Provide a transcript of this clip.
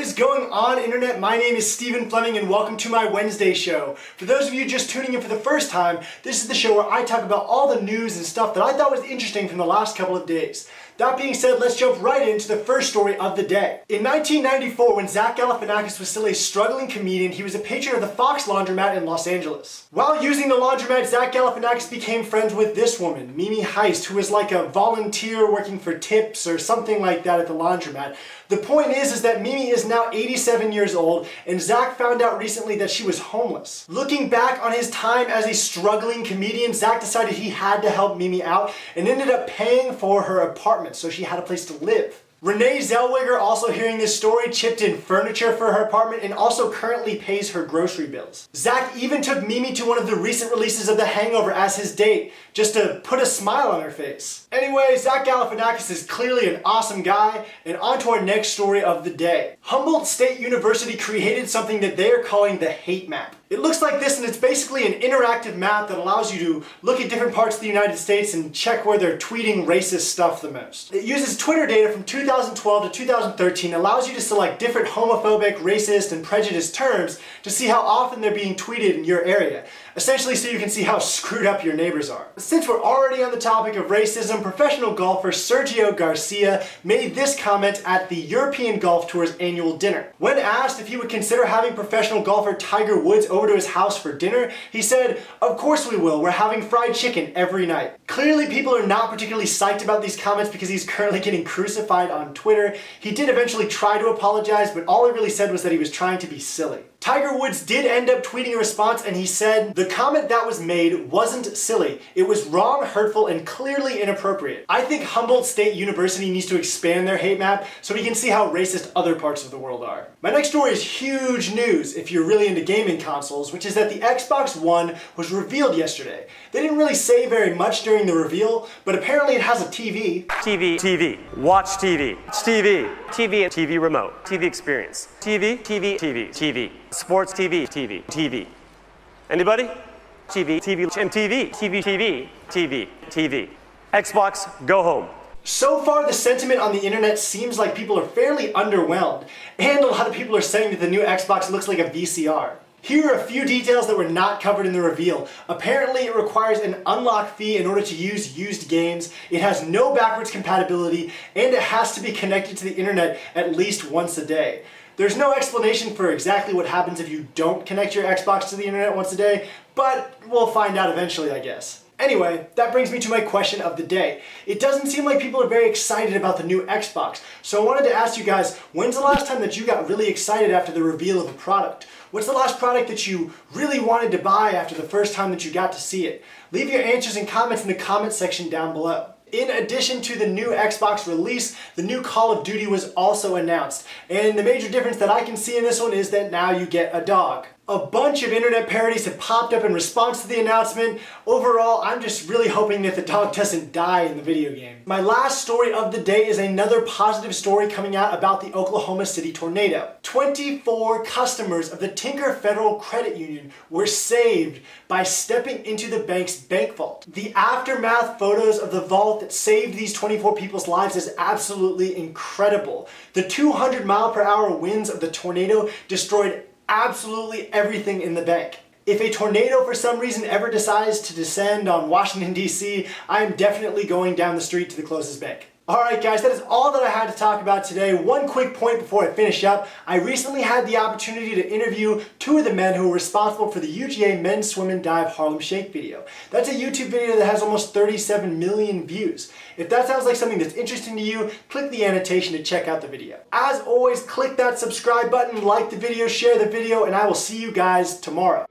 is going on, Internet? My name is Fleming and welcome to my Wednesday show. For those of you just tuning in for the first time, this is the show where I talk about all the news and stuff that I thought was interesting from the last couple of days. That being said, let's jump right into the first story of the day. In 1994, when Zach Galifianakis was still a struggling comedian, he was a patron of the Fox laundromat in Los Angeles. While using the laundromat, Zach Galifianakis became friends with this woman, Mimi Heist, who was like a volunteer working for tips or something like that at the laundromat. The point is that Mimi is now 87 years old, and Zach found out recently that she was homeless. Looking back on his time as a struggling comedian, Zach decided he had to help Mimi out and ended up paying for her apartment so she had a place to live. Renee Zellweger, also hearing this story, chipped in furniture for her apartment and also currently pays her grocery bills. Zach even took Mimi to one of the recent releases of The Hangover as his date, just to put a smile on her face. Anyway, Zach Galifianakis is clearly an awesome guy, and on to our next story of the day. Humboldt State University created something that they are calling the Hate Map. It looks like this, and it's basically an interactive map that allows you to look at different parts of the United States and check where they're tweeting racist stuff the most. It uses Twitter data from 2012 to 2013, allows you to select different homophobic, racist, and prejudiced terms to see how often they're being tweeted in your area. Essentially so you can see how screwed up your neighbors are. Since we're already on the topic of racism, professional golfer Sergio Garcia made this comment at the European Golf Tour's annual dinner. When asked if he would consider having professional golfer Tiger Woods over to his house for dinner, he said, "Of course we will, we're having fried chicken every night." Clearly people are not particularly psyched about these comments because he's currently getting crucified on Twitter. He did eventually try to apologize, but all he really said was that he was trying to be silly. Tiger Woods did end up tweeting a response, and he said, "The comment that was made wasn't silly. It was wrong, hurtful, and clearly inappropriate. I think Humboldt State University needs to expand their hate map so we can see how racist other parts of the world are." My next story is huge news if you're really into gaming consoles, which is that the Xbox One was revealed yesterday. They didn't really say very much during the reveal, but apparently it has a TV. TV. Watch TV. It's TV. TV remote. TV experience. TV. Sports TV. Anybody? TV, TV. Xbox, go home. So far, the sentiment on the internet seems like people are fairly underwhelmed, and a lot of people are saying that the new Xbox looks like a VCR. Here are a few details that were not covered in the reveal. Apparently, it requires an unlock fee in order to use used games, it has no backwards compatibility, and it has to be connected to the internet at least once a day. There's no explanation for exactly what happens if you don't connect your Xbox to the internet once a day, but we'll find out eventually, I guess. Anyway, that brings me to my question of the day. It doesn't seem like people are very excited about the new Xbox, so I wanted to ask you guys, when's the last time that you got really excited after the reveal of a product? What's the last product that you really wanted to buy after the first time that you got to see it? Leave your answers and comments in the comment section down below. In addition to the new Xbox release, the new Call of Duty was also announced. And the major difference that I can see in this one is that now you get a dog. A bunch of internet parodies have popped up in response to the announcement. Overall, I'm just really hoping that the dog doesn't die in the video game. My last story of the day is another positive story coming out about the Oklahoma City tornado. 24 customers of the Tinker Federal Credit Union were saved by stepping into the bank's bank vault. The aftermath photos of the vault that saved these 24 people's lives is absolutely incredible. The 200-mile-per-hour winds of the tornado destroyed absolutely everything in the bank. If a tornado for some reason ever decides to descend on Washington, D.C., I am definitely going down the street to the closest bank. Alright guys, that is all that I had to talk about today. One quick point before I finish up. I recently had the opportunity to interview two of the men who were responsible for the UGA Men's Swim and Dive Harlem Shake video. That's a YouTube video that has almost 37 million views. If that sounds like something that's interesting to you, click the annotation to check out the video. As always, click that subscribe button, like the video, share the video, and I will see you guys tomorrow.